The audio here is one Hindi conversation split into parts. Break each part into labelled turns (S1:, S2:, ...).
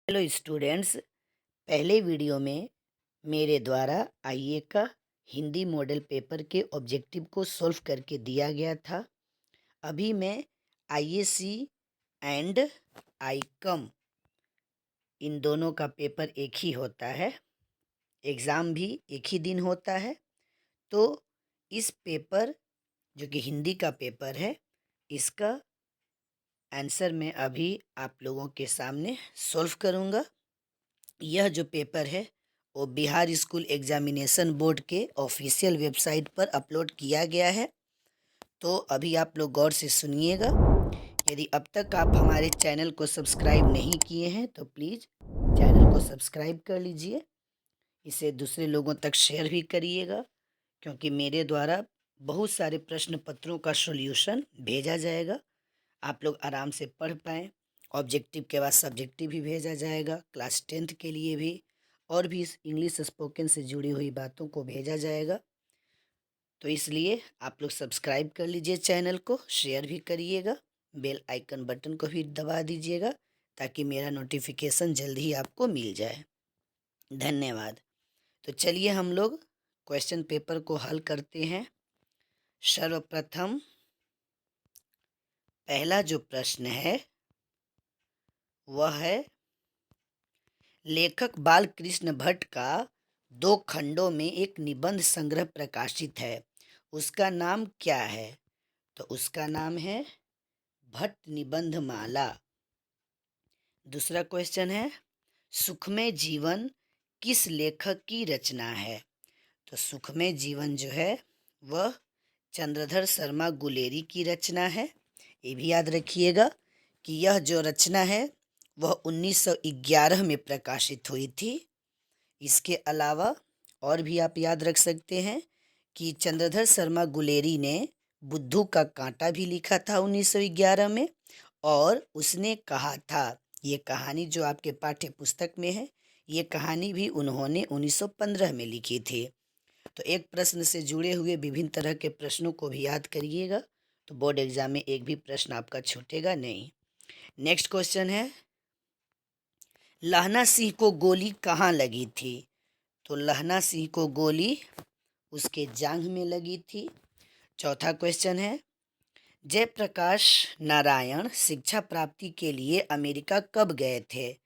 S1: Hello students. पहले वीडियो में मेरे द्वारा आईए का हिंदी मॉडल पेपर के ऑब्जेक्टिव को सॉल्व करके दिया गया था। अभी मैं आईएसी एंड आईकम इन दोनों का पेपर एक ही होता है, एग्ज़ाम भी एक ही दिन होता है। तो इस पेपर जो कि हिंदी का पेपर है, इसका आंसर मैं अभी आप लोगों के सामने सॉल्व करूँगा। यह जो पेपर है वो बिहार स्कूल एग्जामिनेशन बोर्ड के ऑफिशियल वेबसाइट पर अपलोड किया गया है। तो अभी आप लोग गौर से सुनिएगा। यदि अब तक आप हमारे चैनल को सब्सक्राइब नहीं किए हैं तो प्लीज़ चैनल को सब्सक्राइब कर लीजिए। इसे दूसरे लोगों तक शेयर भी करिएगा, क्योंकि मेरे द्वारा बहुत सारे प्रश्न पत्रों का सॉल्यूशन भेजा जाएगा। आप लोग आराम से पढ़ पाएँ। ऑब्जेक्टिव के बाद सब्जेक्टिव भी भेजा जाएगा, क्लास 10th के लिए भी, और भी इस इंग्लिश स्पोकन से जुड़ी हुई बातों को भेजा जाएगा। तो इसलिए आप लोग सब्सक्राइब कर लीजिए, चैनल को शेयर भी करिएगा, बेल आइकन बटन को भी दबा दीजिएगा ताकि मेरा नोटिफिकेशन जल्द ही आपको मिल जाए। धन्यवाद। तो चलिए हम लोग क्वेश्चन पेपर को हल करते हैं। सर्वप्रथम पहला जो प्रश्न है वह है, लेखक बाल कृष्ण भट्ट का 2 खंडों में एक निबंध संग्रह प्रकाशित है, उसका नाम क्या है? तो उसका नाम है भट्ट निबंध माला। दूसरा क्वेश्चन है, सुखमय जीवन किस लेखक की रचना है? तो सुखमय जीवन जो है वह चंद्रधर शर्मा गुलेरी की रचना है। ये भी याद रखिएगा कि यह जो रचना है वह 1911 में प्रकाशित हुई थी। इसके अलावा और भी आप याद रख सकते हैं कि चंद्रधर शर्मा गुलेरी ने बुद्धू का कांटा भी लिखा था 1911 में, और उसने कहा था, ये कहानी जो आपके पाठ्य पुस्तक में है, ये कहानी भी उन्होंने 1915 में लिखी थी। तो एक प्रश्न से जुड़े हुए विभिन्न तरह के प्रश्नों को भी याद करिएगा, तो बोर्ड एग्जाम में एक भी प्रश्न आपका छूटेगा नहीं। नेक्स्ट क्वेश्चन है, लहना सिंह को गोली कहाँ लगी थी? तो लहना सिंह को गोली उसके जांघ में लगी थी। चौथा क्वेश्चन है, जयप्रकाश नारायण शिक्षा प्राप्ति के लिए अमेरिका कब गए थे?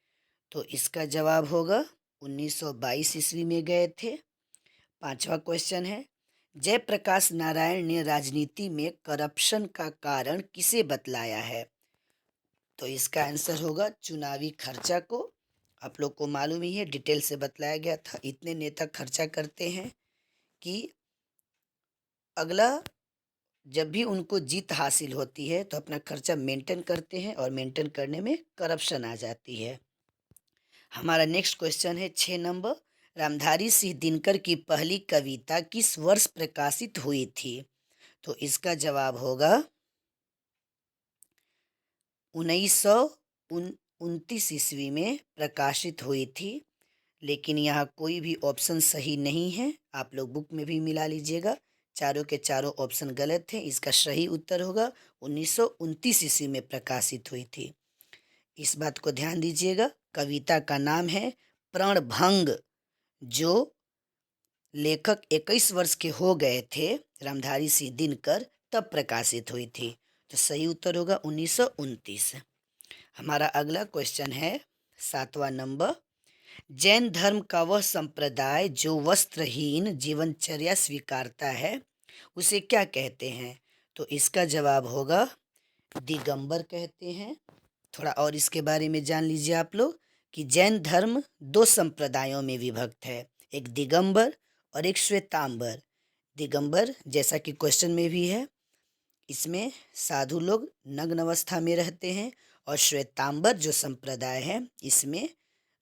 S1: तो इसका जवाब होगा 1922 ईस्वी में गए थे। पांचवा क्वेश्चन है, जयप्रकाश नारायण ने राजनीति में करप्शन का कारण किसे बतलाया है? तो इसका आंसर होगा चुनावी खर्चा को। आप लोग को मालूम ही है, डिटेल से बतलाया गया था। इतने नेता खर्चा करते हैं कि अगला जब भी उनको जीत हासिल होती है तो अपना खर्चा मेंटेन करते हैं, और मेंटेन करने में करप्शन आ जाती है। हमारा नेक्स्ट क्वेश्चन है 6 नंबर, रामधारी सिंह दिनकर की पहली कविता किस वर्ष प्रकाशित हुई थी? तो इसका जवाब होगा 1929 ईस्वी में प्रकाशित हुई थी। लेकिन यहाँ कोई भी ऑप्शन सही नहीं है, आप लोग बुक में भी मिला लीजिएगा। चारों के चारों ऑप्शन गलत हैं। इसका सही उत्तर होगा 1929 ईस्वी में प्रकाशित हुई थी। इस बात को ध्यान दीजिएगा। कविता का नाम है प्रणभंग, जो लेखक 21 वर्ष के हो गए थे रामधारी सिंह दिनकर, तब प्रकाशित हुई थी। तो सही उत्तर होगा 1929। हमारा अगला क्वेश्चन है 7वां नंबर, जैन धर्म का वह संप्रदाय जो वस्त्रहीन जीवनचर्या स्वीकारता है उसे क्या कहते हैं? तो इसका जवाब होगा दिगंबर कहते हैं। थोड़ा और इसके बारे में जान लीजिए आप लोग कि जैन धर्म 2 संप्रदायों में विभक्त है, एक दिगंबर और एक श्वेतांबर। दिगंबर जैसा कि क्वेश्चन में भी है, इसमें साधु लोग नग्न अवस्था में रहते हैं, और श्वेतांबर जो संप्रदाय है इसमें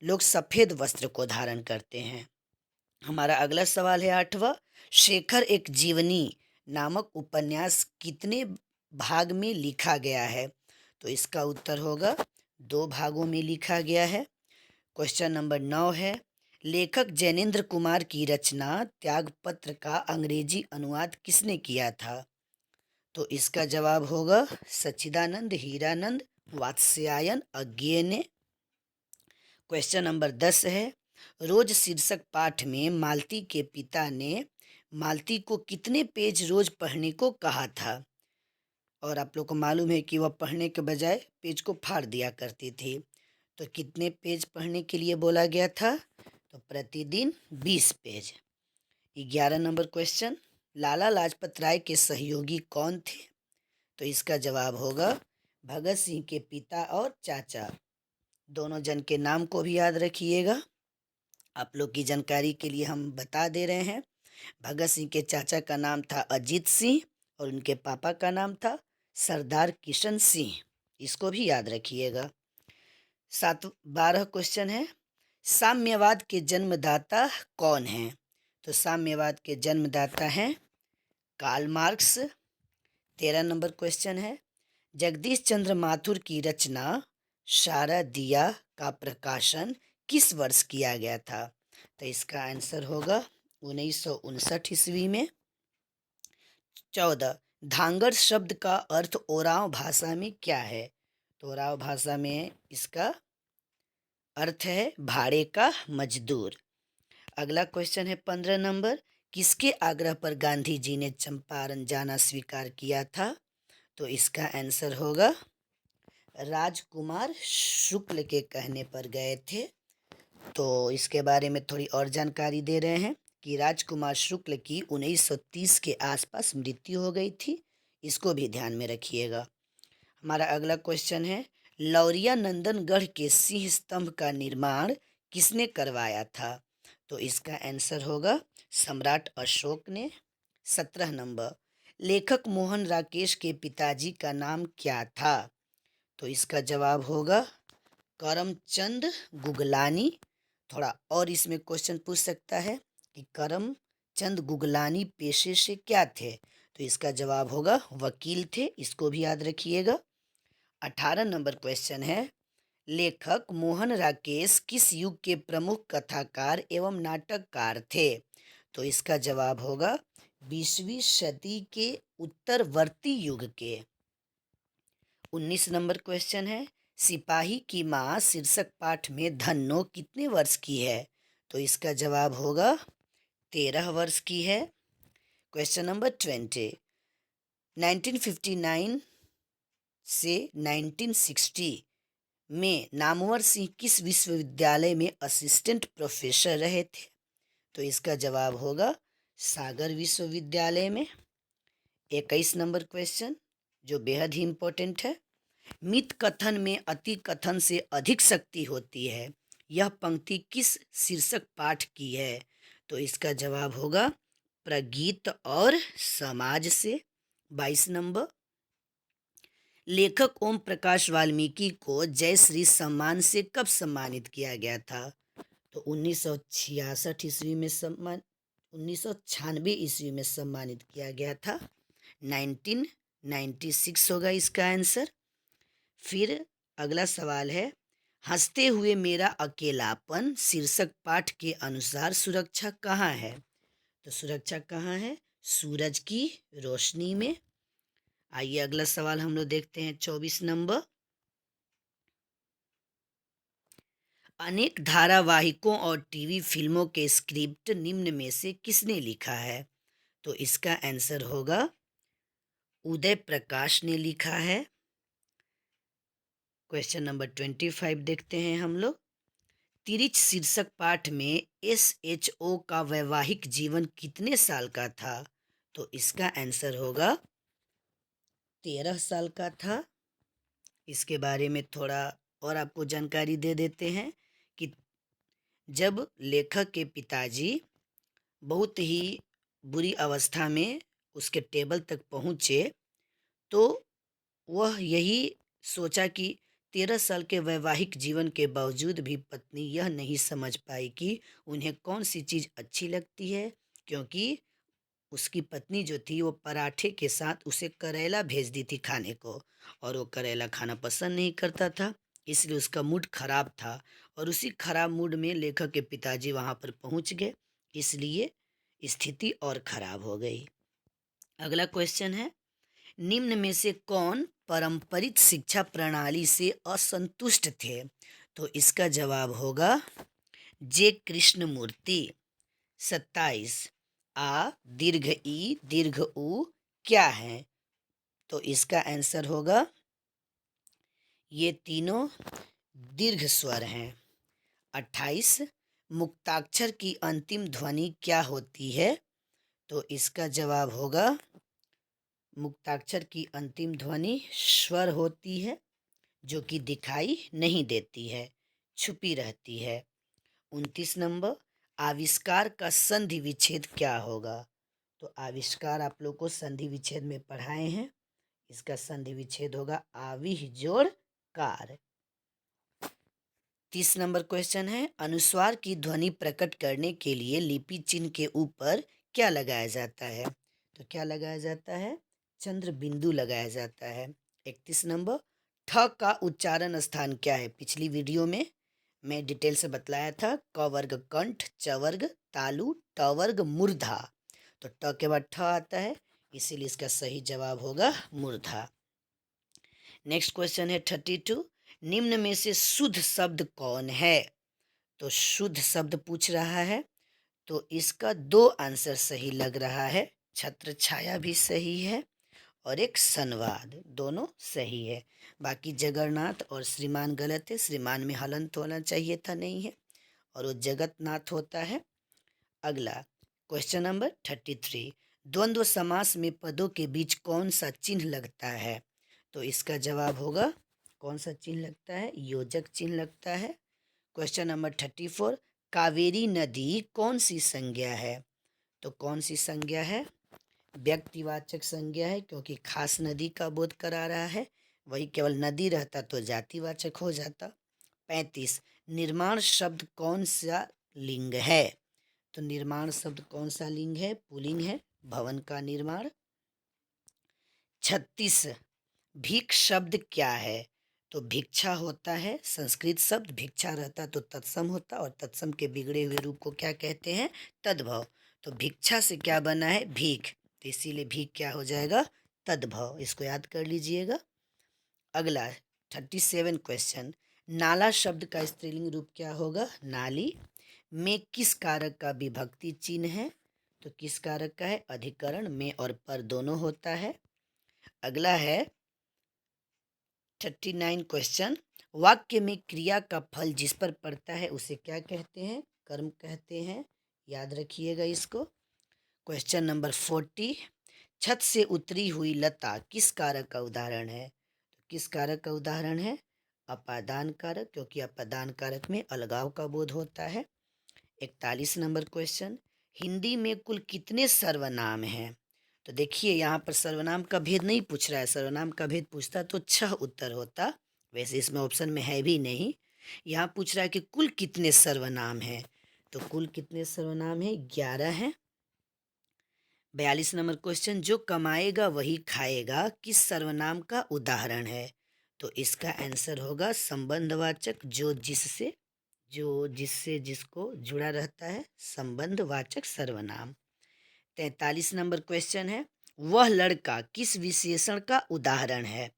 S1: लोग सफ़ेद वस्त्र को धारण करते हैं। हमारा अगला सवाल है 8वां, शेखर एक जीवनी नामक उपन्यास कितने भाग में लिखा गया है? तो इसका उत्तर होगा 2 भागों में लिखा गया है। क्वेश्चन नंबर 9 है, लेखक जैनेन्द्र कुमार की रचना त्यागपत्र का अंग्रेजी अनुवाद किसने किया था? तो इसका जवाब होगा सच्चिदानंद हीरानंद वात्स्यायन अज्ञेय ने। क्वेश्चन नंबर 10 है, रोज शीर्षक पाठ में मालती के पिता ने मालती को कितने पेज रोज पढ़ने को कहा था। और आप लोग को मालूम है कि वह पढ़ने के बजाय पेज को फाड़ दिया करती थी। तो कितने पेज पढ़ने के लिए बोला गया था? तो प्रतिदिन 20 page. 11 number question, Lala Lajpat Rai के सहयोगी कौन थे? तो इसका जवाब होगा भगत सिंह के पिता और चाचा। दोनों जन के नाम को भी याद रखिएगा। आप लोग की जानकारी के लिए हम बता दे रहे हैं। भगत सिंह के चाचा का नाम था अजीत सिंह और उनके पापा का नाम था सरदार किशन सिंह। इसको भी याद रखिएगा। 12 क्वेश्चन है, साम्यवाद के जन्मदाता कौन है? तो साम्यवाद के जन्मदाता हैं कार्ल मार्क्स। 13 नंबर क्वेश्चन है, जगदीश चंद्र माथुर की रचना शारदिया का प्रकाशन किस वर्ष किया गया था? तो इसका आंसर होगा 1959 ईस्वी में। 14, धांगर शब्द का अर्थ ओराव भाषा में क्या है? तो ओराव भाषा में इसका अर्थ है भाड़े का मजदूर। अगला क्वेश्चन है 15 नंबर, किसके आग्रह पर गांधी जी ने चंपारण जाना स्वीकार किया था? तो इसका आंसर होगा राजकुमार शुक्ल के कहने पर गए थे। तो इसके बारे में थोड़ी और जानकारी दे रहे हैं कि राजकुमार शुक्ल की 1930 के आसपास मृत्यु हो गई थी। इसको भी ध्यान में रखिएगा। हमारा अगला क्वेश्चन है, लौरिया नंदनगढ़ के सिंह स्तंभ का निर्माण किसने करवाया था? तो इसका आंसर होगा सम्राट अशोक ने। 17 नंबर, लेखक मोहन राकेश के पिताजी का नाम क्या था? तो इसका जवाब होगा करमचंद गुगलानी। थोड़ा और इसमें क्वेश्चन पूछ सकता है कि करमचंद गुगलानी पेशे से क्या थे? तो इसका जवाब होगा वकील थे। इसको भी याद रखिएगा। 18 नंबर क्वेश्चन है, लेखक मोहन राकेश किस युग के प्रमुख कथाकार एवं नाटककार थे? तो इसका जवाब होगा 20वीं सदी के उत्तरवर्ती युग के। 19 नंबर क्वेश्चन है, सिपाही की माँ शीर्षक पाठ में धन्नो कितने वर्ष की है? तो इसका जवाब होगा 13 वर्ष की है। क्वेश्चन नंबर 20, 1959 से 1960 में नामवर सिंह किस विश्वविद्यालय में असिस्टेंट प्रोफेसर रहे थे? तो इसका जवाब होगा सागर विश्वविद्यालय में। 21 नंबर क्वेश्चन जो बेहद ही इम्पोर्टेंट है, मित कथन में अति कथन से अधिक शक्ति होती है, यह पंक्ति किस शीर्षक पाठ की है? तो इसका जवाब होगा प्रगीत और समाज से। 22 नंबर, लेखक ओम प्रकाश वाल्मीकि को जयश्री सम्मान से कब सम्मानित किया गया था? तो 1966 ईस्वी में 1996 ईस्वी में सम्मानित किया गया था। 1996 होगा इसका आंसर। फिर अगला सवाल है, हंसते हुए मेरा अकेलापन शीर्षक पाठ के अनुसार सुरक्षा कहाँ है? तो सुरक्षा कहाँ है? सूरज की रोशनी में। आइए अगला सवाल हम लोग देखते हैं 24 नंबर, अनेक धारावाहिकों और टीवी फिल्मों के स्क्रिप्ट निम्न में से किसने लिखा है? तो इसका आंसर होगा उदय प्रकाश ने लिखा है। क्वेश्चन नंबर 25 देखते हैं हम लोग, तिरिच शीर्षक पाठ में SHO का वैवाहिक जीवन कितने साल का था? तो इसका आंसर होगा 13 साल का था। इसके बारे में थोड़ा और आपको जानकारी दे देते हैं कि जब लेखक के पिताजी बहुत ही बुरी अवस्था में उसके टेबल तक पहुँचे तो वह यही सोचा कि 13 साल के वैवाहिक जीवन के बावजूद भी पत्नी यह नहीं समझ पाई कि उन्हें कौन सी चीज़ अच्छी लगती है, क्योंकि उसकी पत्नी जो थी वो पराठे के साथ उसे करेला भेज दी थी खाने को, और वो करेला खाना पसंद नहीं करता था, इसलिए उसका मूड खराब था। और उसी खराब मूड में लेखक के पिताजी वहाँ पर पहुँच गए, इसलिए स्थिति और खराब हो गई। अगला क्वेश्चन है, निम्न में से कौन पारंपरिक शिक्षा प्रणाली से असंतुष्ट थे? तो इसका जवाब होगा जे कृष्णमूर्ति। 27 आ दीर्घ ई दीर्घ उ क्या है? तो इसका आंसर होगा ये तीनों दीर्घ स्वर हैं। 28 मुक्ताक्षर की अंतिम ध्वनि क्या होती है? तो इसका जवाब होगा मुक्ताक्षर की अंतिम ध्वनि स्वर होती है, जो कि दिखाई नहीं देती है, छुपी रहती है। 29 नंबर आविष्कार का संधि विच्छेद क्या होगा? तो आविष्कार आप लोग को संधि विच्छेद में पढ़ाए हैं। इसका संधि विच्छेद होगा आविह जोड़ कार। 30 नंबर क्वेश्चन है अनुस्वार की ध्वनि प्रकट करने के लिए लिपि चिन्ह के ऊपर क्या लगाया जाता है? तो क्या लगाया जाता है? चंद्र बिंदु लगाया जाता है। 31 नंबर ठ का उच्चारण स्थान क्या है? पिछली वीडियो में मैं डिटेल से बतलाया था। क वर्ग कंठ, च वर्ग तालु, ट वर्ग मूर्धा। तो ट के बाद ठ आता है, इसीलिए इसका सही जवाब होगा मूर्धा। नेक्स्ट क्वेश्चन है 32 निम्न में से शुद्ध शब्द कौन है? तो शुद्ध शब्द पूछ रहा है, तो इसका दो आंसर सही लग रहा है। छत्र छाया भी सही है और एक संवाद, दोनों सही है। बाकी जगन्नाथ और श्रीमान गलत है। श्रीमान में हलंत होना चाहिए था, नहीं है, और वो जगतनाथ होता है। अगला क्वेश्चन नंबर 33 द्वंद्व समास में पदों के बीच कौन सा चिन्ह लगता है? तो इसका जवाब होगा कौन सा चिन्ह लगता है? योजक चिन्ह लगता है। क्वेश्चन नंबर 34 कावेरी नदी कौन सी संज्ञा है? तो कौन सी संज्ञा है? व्यक्तिवाचक संज्ञा है, क्योंकि खास नदी का बोध करा रहा है। वही केवल नदी रहता तो जातिवाचक हो जाता। 35 निर्माण शब्द कौन सा लिंग है? तो निर्माण शब्द कौन सा लिंग है? पुल्लिंग है, भवन का निर्माण। 36 भीख शब्द क्या है? तो भिक्षा होता है संस्कृत शब्द, भिक्षा रहता तो तत्सम होता, और तत्सम के बिगड़े हुए रूप को क्या कहते हैं? तद्भव। तो भिक्षा से क्या बना है? भीख, तो इसीलिए भीख क्या हो जाएगा? तद्भव। इसको याद कर लीजिएगा। अगला 37 क्वेश्चन नाला शब्द का स्त्रीलिंग रूप क्या होगा? नाली। में किस कारक का विभक्ति चिन्ह है? तो किस कारक का है? अधिकरण। में और पर दोनों होता है। अगला है 39 क्वेश्चन वाक्य में क्रिया का फल जिस पर पड़ता है उसे क्या कहते हैं? कर्म कहते हैं, याद रखिएगा इसको। क्वेश्चन नंबर 40 छत से उतरी हुई लता किस कारक का उदाहरण है? तो किस कारक का उदाहरण है? अपादान कारक, क्योंकि अपादान कारक में अलगाव का बोध होता है। 41 नंबर क्वेश्चन हिंदी में कुल कितने सर्वनाम हैं? तो देखिए यहाँ पर सर्वनाम का भेद नहीं पूछ रहा है। सर्वनाम का भेद पूछता तो 6 उत्तर होता, वैसे इसमें ऑप्शन में है भी नहीं। यहाँ पूछ रहा है कि कुल कितने सर्वनाम हैं, तो कुल कितने सर्वनाम हैं? 11 हैं। 42 नंबर क्वेश्चन जो कमाएगा वही खाएगा किस सर्वनाम का उदाहरण है? तो इसका आंसर होगा संबंधवाचक, जो जिससे जिसको जुड़ा रहता है, संबंधवाचक सर्वनाम। 43 नंबर क्वेश्चन है वह लड़का किस विशेषण का उदाहरण है?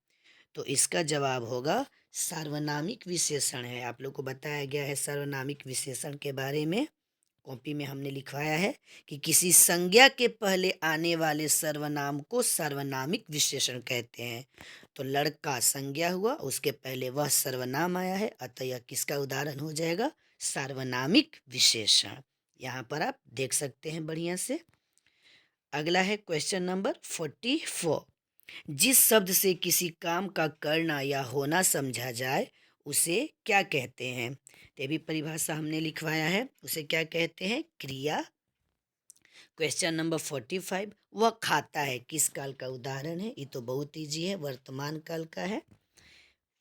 S1: तो इसका जवाब होगा सार्वनामिक विशेषण है। आप लोग को बताया गया है सार्वनामिक विशेषण के बारे में, कॉपी में हमने लिखवाया है कि किसी संज्ञा के पहले आने वाले सर्वनाम को सार्वनामिक विशेषण कहते हैं। तो लड़का संज्ञा हुआ, उसके पहले वह सर्वनाम आया है, अतः यह किसका उदाहरण हो जाएगा? सार्वनामिक विशेषण। यहाँ पर आप देख सकते हैं बढ़िया से। अगला है क्वेश्चन नंबर 44 जिस शब्द से किसी काम का करना या होना समझा जाए उसे क्या कहते हैं? ये भी परिभाषा हमने लिखवाया है, उसे क्या कहते हैं? क्रिया। क्वेश्चन नंबर 45 वह खाता है किस काल का उदाहरण है? ये तो बहुत ईजी है, वर्तमान काल का है।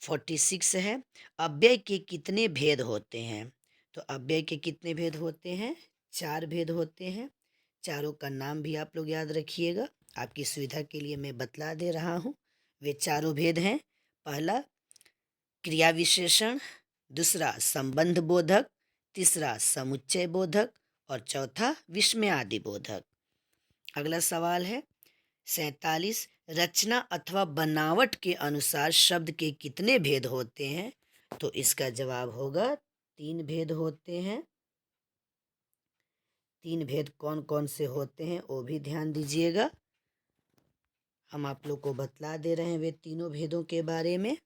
S1: 46 है अव्यय के कितने भेद होते हैं? तो अव्यय के कितने भेद होते हैं? 4 भेद होते हैं। चारों का नाम भी आप लोग याद रखिएगा, आपकी सुविधा के लिए मैं बतला दे रहा हूँ। वे चारों भेद हैं, पहला क्रिया विशेषण, दूसरा संबंध बोधक, तीसरा समुच्चय बोधक और चौथा विस्मयादि बोधक। अगला सवाल है 47 रचना अथवा बनावट के अनुसार शब्द के कितने भेद होते हैं? तो इसका जवाब होगा 3 भेद होते हैं। 3 भेद कौन कौन से होते हैं वो भी ध्यान दीजिएगा। हम आप लोग को बतला दे रहे हैं वे तीनों भेदों के बारे में।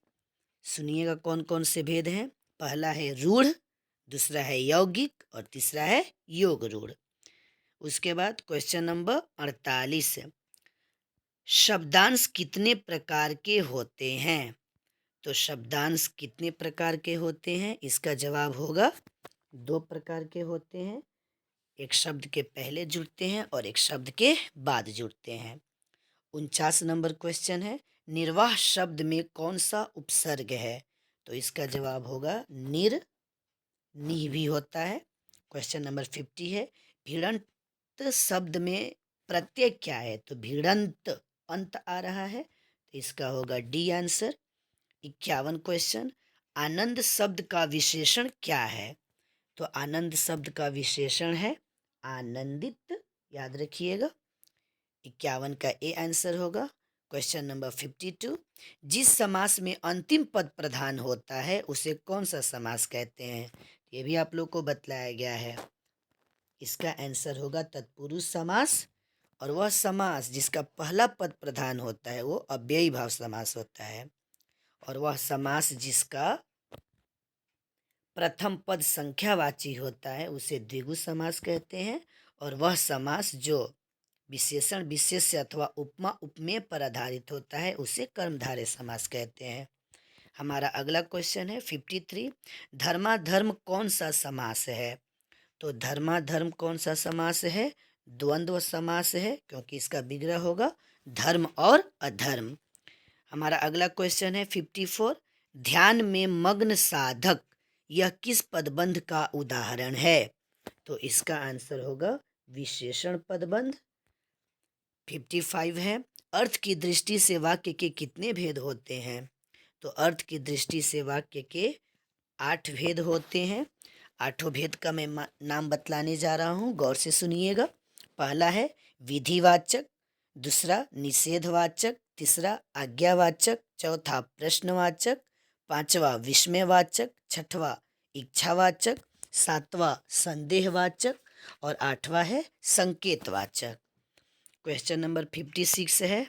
S1: सुनिएगा कौन कौन से भेद हैं। पहला है रूढ़, दूसरा है यौगिक और तीसरा है योग रूढ़। उसके बाद क्वेश्चन नंबर 48, शब्दांश कितने प्रकार के होते हैं? तो शब्दांश कितने प्रकार के होते हैं? इसका जवाब होगा 2 प्रकार के होते हैं। एक शब्द के पहले जुड़ते हैं और एक शब्द के बाद जुड़ते हैं। 49 नंबर क्वेश्चन है, निर्वाह शब्द में कौन सा उपसर्ग है? तो इसका जवाब होगा निर। नी भी होता है। क्वेश्चन नंबर 50 है, भिड़ंत शब्द में प्रत्यय क्या है? तो भिड़ंत अंत आ रहा है, तो इसका होगा डी आंसर। 51 क्वेश्चन, आनंद शब्द का विशेषण क्या है? तो आनंद शब्द का विशेषण है आनंदित, याद रखिएगा। 51 का ए आंसर होगा। क्वेश्चन नंबर 52, जिस समास में अंतिम पद प्रधान होता है उसे कौन सा समास कहते हैं? ये भी आप लोग को बतलाया गया है। इसका आंसर होगा तत्पुरुष समास, और वह समास जिसका पहला पद प्रधान होता है वो अव्ययी भाव समास होता है, और वह समास जिसका प्रथम पद संख्यावाची होता है उसे द्विगु समास कहते हैं, और वह समास जो विशेषण विशेष्य अथवा उपमा उपमेय पर आधारित होता है उसे कर्मधारय समास कहते हैं। हमारा अगला क्वेश्चन है 53, धर्माधर्म कौन सा समास है? तो धर्माधर्म कौन सा समास है? द्वंद्व समास है, क्योंकि इसका विग्रह होगा धर्म और अधर्म। हमारा अगला क्वेश्चन है 54, ध्यान में मग्न साधक यह किस पदबंध का उदाहरण है? तो इसका आंसर होगा विशेषण पदबंध। 55 है, अर्थ की दृष्टि से वाक्य के कितने भेद होते हैं? तो अर्थ की दृष्टि से वाक्य के 8 भेद होते हैं। 8 भेद का मैं नाम बतलाने जा रहा हूँ, गौर से सुनिएगा। पहला है विधिवाचक, दूसरा निषेधवाचक, तीसरा आज्ञावाचक, चौथा प्रश्नवाचक, पांचवा विस्मयवाचक, छठवां इच्छावाचक, सातवां संदेहवाचक और आठवां है संकेतवाचक। क्वेश्चन नंबर 56 है,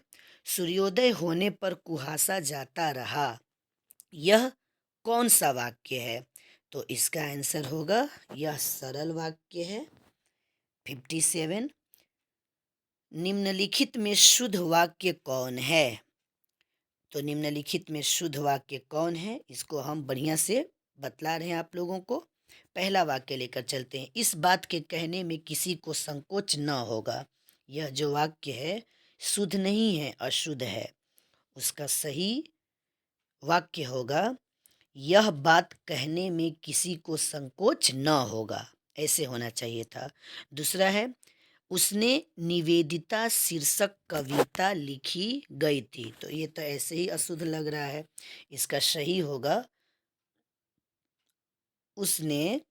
S1: सूर्योदय होने पर कुहासा जाता रहा, यह कौन सा वाक्य है? तो इसका आंसर होगा यह सरल वाक्य है। 57, निम्नलिखित में शुद्ध वाक्य कौन है? तो निम्नलिखित में शुद्ध वाक्य कौन है, इसको हम बढ़िया से बतला रहे हैं आप लोगों को। पहला वाक्य लेकर चलते हैं, इस बात के कहने में किसी को संकोच न होगा। यह जो वाक्य है शुद्ध नहीं है, अशुद्ध है। उसका सही वाक्य होगा, यह बात कहने में किसी को संकोच न होगा, ऐसे होना चाहिए था। दूसरा है, उसने निवेदिता शीर्षक कविता लिखी गई थी, तो ये तो ऐसे ही अशुद्ध लग रहा है। इसका सही होगा, उसने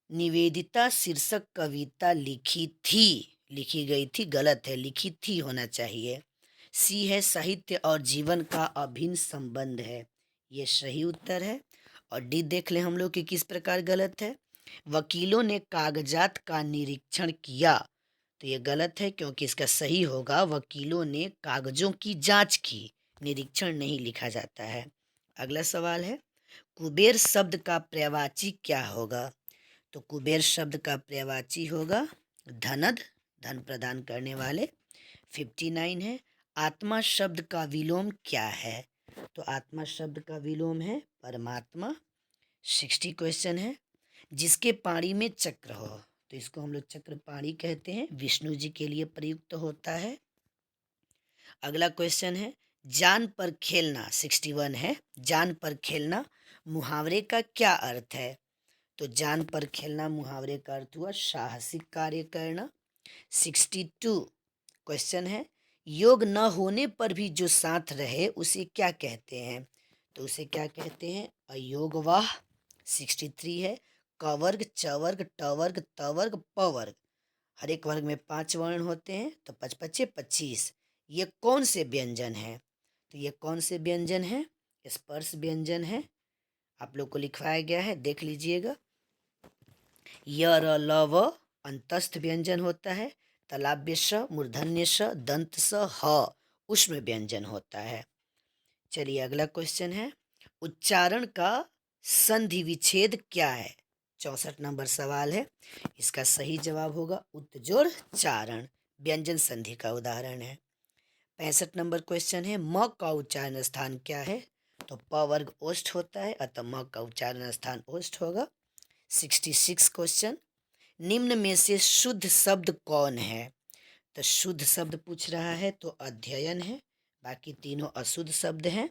S1: निवेदिता शीर्षक कविता लिखी थी, लिखी गई थी गलत है, लिखी थी होना चाहिए। सी है, साहित्य और जीवन का अभिन्न संबंध है, ये सही उत्तर है। और डी देख लें हम लोग कि किस प्रकार गलत है। वकीलों ने कागजात का निरीक्षण किया, तो ये गलत है, क्योंकि इसका सही होगा वकीलों ने कागजों की जांच की, निरीक्षण नहीं लिखा जाता है। अगला सवाल है, कुबेर शब्द का पर्यायवाची क्या होगा? तो कुबेर शब्द का पर्यायवाची होगा धनद, धन प्रदान करने वाले। 59 है, आत्मा शब्द का विलोम क्या है? तो आत्मा शब्द का विलोम है परमात्मा। 60 क्वेश्चन है, जिसके पाणी में चक्र हो, तो इसको हम लोग चक्र पाणी कहते हैं, विष्णु जी के लिए प्रयुक्त होता है। अगला क्वेश्चन है, जान पर खेलना, 61 है, जान पर खेलना मुहावरे का क्या अर्थ है? तो जान पर खेलना मुहावरे का अर्थ हुआ साहसिक कार्य करना। 62 क्वेश्चन है, योग न होने पर भी जो साथ रहे उसे क्या कहते हैं? तो उसे क्या कहते हैं? अयोगवाह। 63 है, कवर्ग, चवर्ग, टवर्ग, तवर्ग, पवर्ग, हर एक वर्ग में 5 वर्ण होते हैं, तो 5 पचे 25। ये कौन से व्यंजन हैं? तो ये कौन से व्यंजन हैं? स्पर्श व्यंजन है, आप लोग को लिखवाया गया है, देख लीजिएगा। य र ल व अंतस्थ व्यंजन होता है। तालाब्य श, मूर्धन्य श, दंत स, ह उष्म व्यंजन होता है। चलिए अगला क्वेश्चन है, उच्चारण का संधि विच्छेद क्या है? 64 नंबर सवाल है। इसका सही जवाब होगा उत्जोड़ चारण, व्यंजन संधि का उदाहरण है। 65 नंबर क्वेश्चन है, म का उच्चारण स्थान क्या है? तो प वर्ग ओष्ठ होता है, अतः म का उच्चारण स्थान ओष्ठ होगा। 66 क्वेश्चन, निम्न में से शुद्ध शब्द कौन है? तो शुद्ध शब्द पूछ रहा है तो अध्ययन है, बाकी तीनों अशुद्ध शब्द हैं।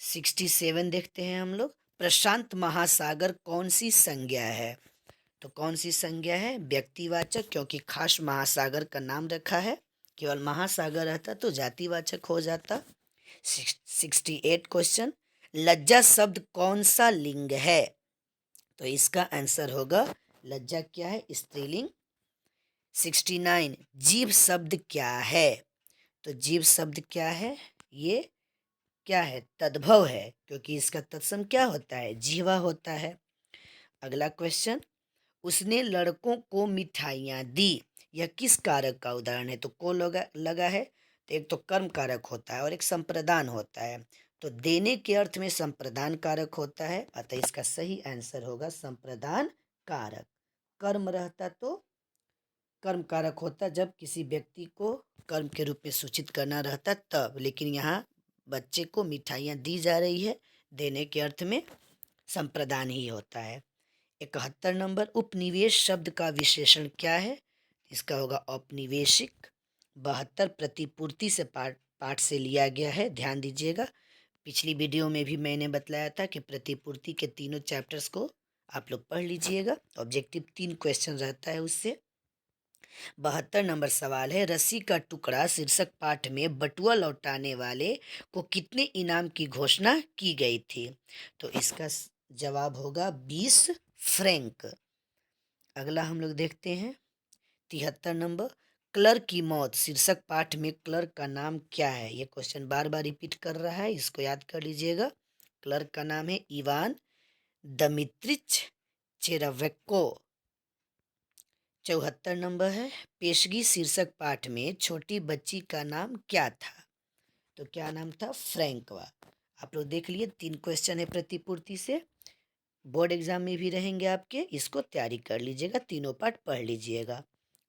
S1: 67 देखते हैं हम लोग, प्रशांत महासागर कौन सी संज्ञा है? तो कौन सी संज्ञा है? व्यक्तिवाचक, क्योंकि खास महासागर का नाम रखा है। केवल महासागर रहता तो जातिवाचक हो जाता। 68 क्वेश्चन, लज्जा शब्द कौन सा लिंग है? तो इसका आंसर होगा लज्जा क्या है? स्त्रीलिंग। 69, जीव शब्द क्या है? तो जीव शब्द क्या है? ये क्या है? तद्भव है, क्योंकि इसका तत्सम क्या होता है? जीवा होता है। अगला क्वेश्चन, उसने लड़कों को मिठाइयाँ दी, यह किस कारक का उदाहरण है? तो को लगा है, तो एक तो कर्म कारक होता है और एक संप्रदान होता है। तो देने के अर्थ में संप्रदान कारक होता है, अतः इसका सही आंसर होगा संप्रदान कारक। कर्म रहता तो कर्म कारक होता जब किसी व्यक्ति को कर्म के रूप में सूचित करना रहता तब, लेकिन यहाँ बच्चे को मिठाइयाँ दी जा रही है, देने के अर्थ में संप्रदान ही होता है। 71 नंबर, उपनिवेश शब्द का विशेषण क्या है? इसका होगा औपनिवेशिक। 72, प्रतिपूर्ति से पाठ से लिया गया है, ध्यान दीजिएगा। पिछली वीडियो में भी मैंने बतलाया था कि प्रतिपूर्ति के तीनों चैप्टर्स को आप लोग पढ़ लीजिएगा, ऑब्जेक्टिव 3 क्वेश्चन रहता है उससे। 72 नंबर सवाल है, रस्सी का टुकड़ा शीर्षक पाठ में बटुआ लौटाने वाले को कितने इनाम की घोषणा की गई थी? तो इसका जवाब होगा 20 फ्रैंक। अगला हम लोग देखते हैं 73 नंबर, क्लर्क की मौत शीर्षक पाठ में क्लर्क का नाम क्या है? ये क्वेश्चन बार बार रिपीट कर रहा है, इसको याद कर लीजिएगा। क्लर्क का नाम है इवान दमित्रिच चेरावेक्को। 74 नंबर है, पेशगी शीर्षक पाठ में छोटी बच्ची का नाम क्या था? तो क्या नाम था? फ्रैंकवा। आप लोग देख लिए, 3 क्वेश्चन है प्रतिपूर्ति से, बोर्ड एग्जाम में भी रहेंगे आपके, इसको तैयारी कर लीजिएगा, तीनों पार्ट पढ़ लीजिएगा।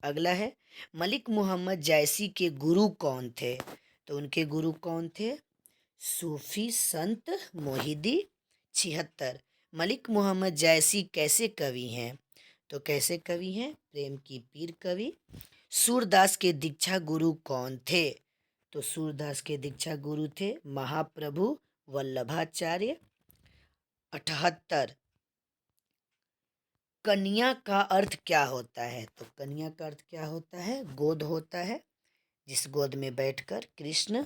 S1: अगला है, मलिक मोहम्मद जैसी के गुरु कौन थे? तो उनके गुरु कौन थे? सूफी संत मोहिदी। 76, मलिक मोहम्मद जैसी कैसे कवि हैं? तो कैसे कवि हैं? प्रेम की पीर कवि। सूरदास के दीक्षा गुरु कौन थे? तो सूरदास के दीक्षा गुरु थे महाप्रभु वल्लभाचार्य। 78, कन्या का अर्थ क्या होता है? तो कन्या का अर्थ क्या होता है? गोद होता है, जिस गोद में बैठकर कृष्ण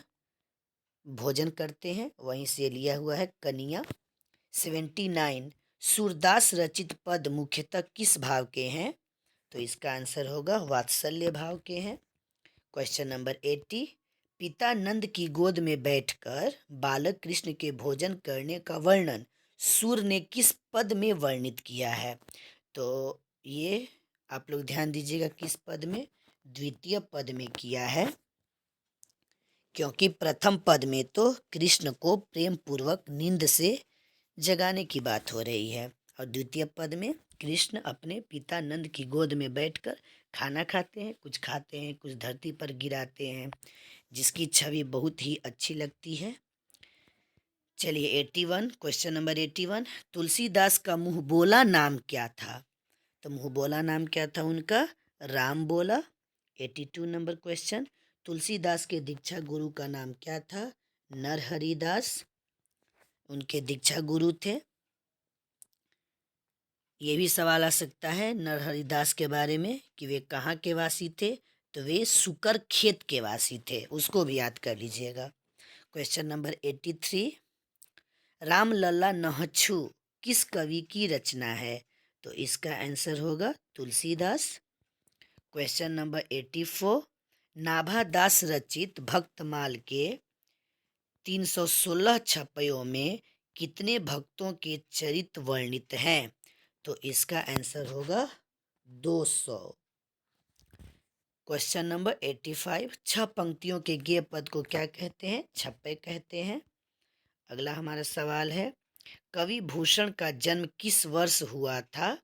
S1: भोजन करते हैं, वहीं से लिया हुआ है कन्या। 79, सूरदास रचित पद मुख्यतः किस भाव के हैं? तो इसका आंसर होगा वात्सल्य भाव के हैं। क्वेश्चन नंबर 80, पिता नंद की गोद में बैठकर बालक कृष्ण के भोजन करने का वर्णन सूर ने किस पद में वर्णित किया है? तो ये आप लोग ध्यान दीजिएगा, किस पद में? द्वितीय पद में किया है, क्योंकि प्रथम पद में तो कृष्ण को प्रेम पूर्वक नींद से जगाने की बात हो रही है, और द्वितीय पद में कृष्ण अपने पिता नंद की गोद में बैठकर खाना खाते हैं, कुछ खाते हैं, कुछ धरती पर गिराते हैं, जिसकी छवि बहुत ही अच्छी लगती है। चलिए 81, क्वेश्चन नंबर 81, तुलसीदास का मुँह बोला नाम क्या था? तो मुँह बोला नाम क्या था उनका? राम बोला। 82 नंबर क्वेश्चन, तुलसीदास के दीक्षा गुरु का नाम क्या था? नरहरिदास उनके दीक्षा गुरु थे। ये भी सवाल आ सकता है नरहरिदास के बारे में कि वे कहाँ के वासी थे? तो वे सुकर खेत के वासी थे, उसको भी याद कर लीजिएगा। क्वेश्चन नंबर 83, रामलला नहछु किस कवि की रचना है? तो इसका आंसर होगा तुलसीदास। क्वेश्चन नंबर 84, नाभादास रचित भक्तमाल के 316 छपाइयों में कितने भक्तों के चरित्र वर्णित हैं? तो इसका आंसर होगा 200। क्वेश्चन नंबर 85, 6 पंक्तियों के गेय पद को क्या कहते हैं? छप्पे कहते हैं। अगला हमारा सवाल है, कवि भूषण का जन्म किस वर्ष हुआ था?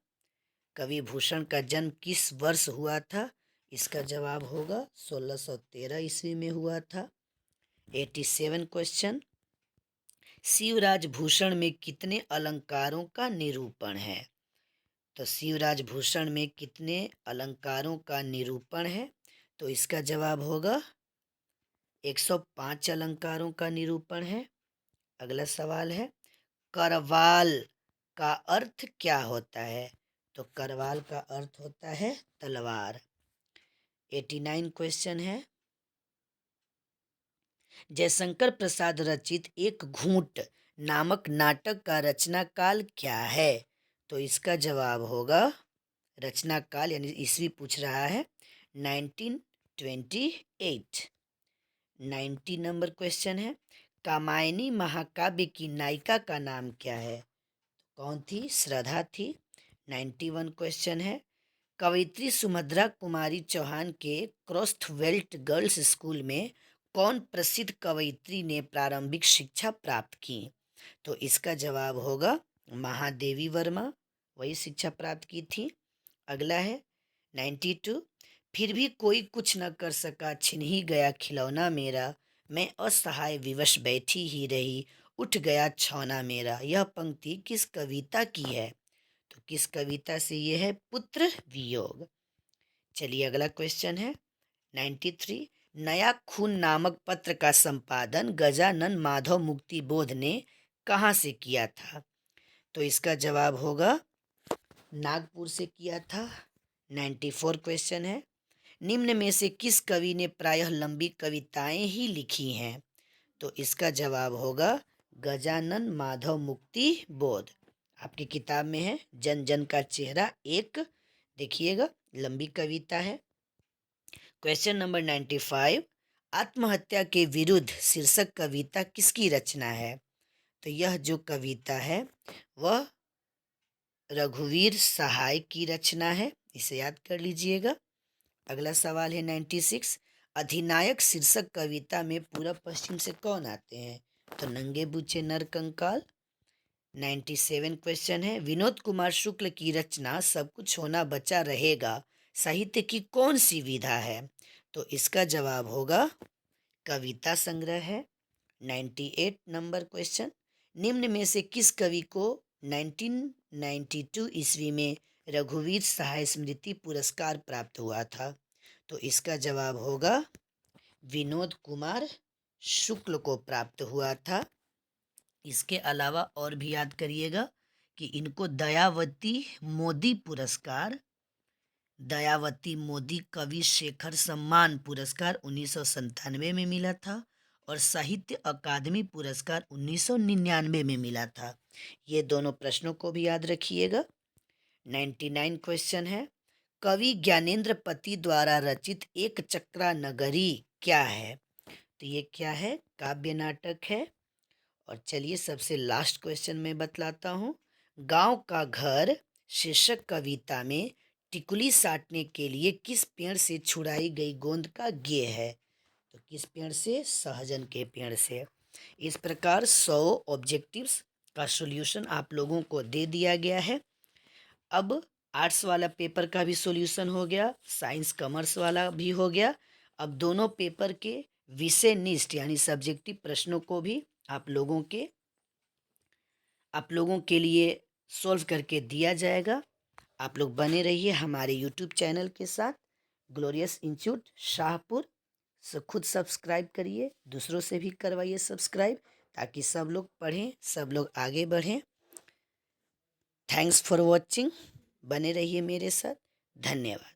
S1: कवि भूषण का जन्म किस वर्ष हुआ था? इसका जवाब होगा 1613 ईस्वी में हुआ था। 87 क्वेश्चन, शिवराज भूषण में कितने अलंकारों का निरूपण है? तो शिवराज भूषण में कितने अलंकारों का निरूपण है? तो इसका जवाब होगा 105 अलंकारों का निरूपण है। अगला सवाल है, करवाल का अर्थ क्या होता है? तो करवाल का अर्थ होता है तलवार। 89 क्वेश्चन है, जयशंकर प्रसाद रचित एक घूंट नामक नाटक का रचना काल क्या है? तो इसका जवाब होगा, रचना काल यानी ईस्वी पूछ रहा है, 1928। 90 नंबर क्वेश्चन है, कामायनी महाकाव्य की नायिका का नाम क्या है? कौन थी? श्रद्धा थी। 91 क्वेश्चन है, कवयित्री सुभद्रा कुमारी चौहान के क्रॉस्थवेल्ट गर्ल्स स्कूल में कौन प्रसिद्ध कवयित्री ने प्रारंभिक शिक्षा प्राप्त की? तो इसका जवाब होगा महादेवी वर्मा, वही शिक्षा प्राप्त की थी। अगला है 92, फिर भी कोई कुछ न कर सका, छिन ही गया खिलौना मेरा, मैं असहाय विवश बैठी ही रही, उठ गया छौना मेरा। यह पंक्ति किस कविता की है? तो किस कविता से ये है? पुत्र वियोग। चलिए अगला क्वेश्चन है 93, नया खून नामक पत्र का संपादन गजानन माधव मुक्ति बोध ने कहाँ से किया था? तो इसका जवाब होगा नागपुर से किया था। 94 क्वेश्चन है, निम्न में से किस कवि ने प्रायः लंबी कविताएं ही लिखी हैं? तो इसका जवाब होगा गजानन माधव मुक्ति बोध। आपकी किताब में है जन जन का चेहरा एक, देखिएगा, लंबी कविता है। क्वेश्चन नंबर 95, आत्महत्या के विरुद्ध शीर्षक कविता किसकी रचना है? तो यह जो कविता है वह रघुवीर सहाय की रचना है, इसे याद कर लीजिएगा। अगला सवाल है 96, अधिनायक शीर्षक कविता में पूरब पश्चिम से कौन आते हैं? तो नंगे बूचे नर कंकाल। 97 क्वेश्चन है, विनोद कुमार शुक्ल की रचना सब कुछ होना बचा रहेगा साहित्य की कौन सी विधा है? तो इसका जवाब होगा कविता संग्रह है। 98 नंबर क्वेश्चन, निम्न में से किस कवि को 1992 ईस्वी में रघुवीर सहाय स्मृति पुरस्कार प्राप्त हुआ था? तो इसका जवाब होगा विनोद कुमार शुक्ल को प्राप्त हुआ था। इसके अलावा और भी याद करिएगा कि इनको दयावती मोदी पुरस्कार, दयावती मोदी कवि शेखर सम्मान पुरस्कार 1997 में मिला था और साहित्य अकादमी पुरस्कार 1999 में मिला था। ये दोनों प्रश्नों को भी याद रखिएगा। 99 क्वेश्चन है, कवि ज्ञानेंद्र पति द्वारा रचित एक चक्रा नगरी क्या है? तो ये क्या है? काव्य नाटक है। और चलिए सबसे लास्ट क्वेश्चन मैं बतलाता हूँ, गांव का घर शीर्षक कविता में टिकुली साटने के लिए किस पेड़ से छुड़ाई गई गोंद का गेय है? तो किस पेड़ से? सहजन के पेड़ से। इस प्रकार 100 ऑब्जेक्टिव्स का सॉल्यूशन आप लोगों को दे दिया गया है। अब आर्ट्स वाला पेपर का भी सॉल्यूशन हो गया, साइंस कॉमर्स वाला भी हो गया। अब दोनों पेपर के विषय निष्ठ यानी सब्जेक्टिव प्रश्नों को भी आप लोगों के लिए सॉल्व करके दिया जाएगा। आप लोग बने रहिए हमारे यूट्यूब चैनल के साथ, ग्लोरियस इंस्टीट्यूट शाहपुर। खुद सब्सक्राइब करिए, दूसरों से भी करवाइए सब्सक्राइब, ताकि सब लोग पढ़ें, सब लोग आगे बढ़ें। थैंक्स फॉर वॉचिंग, बने रहिए मेरे साथ। धन्यवाद।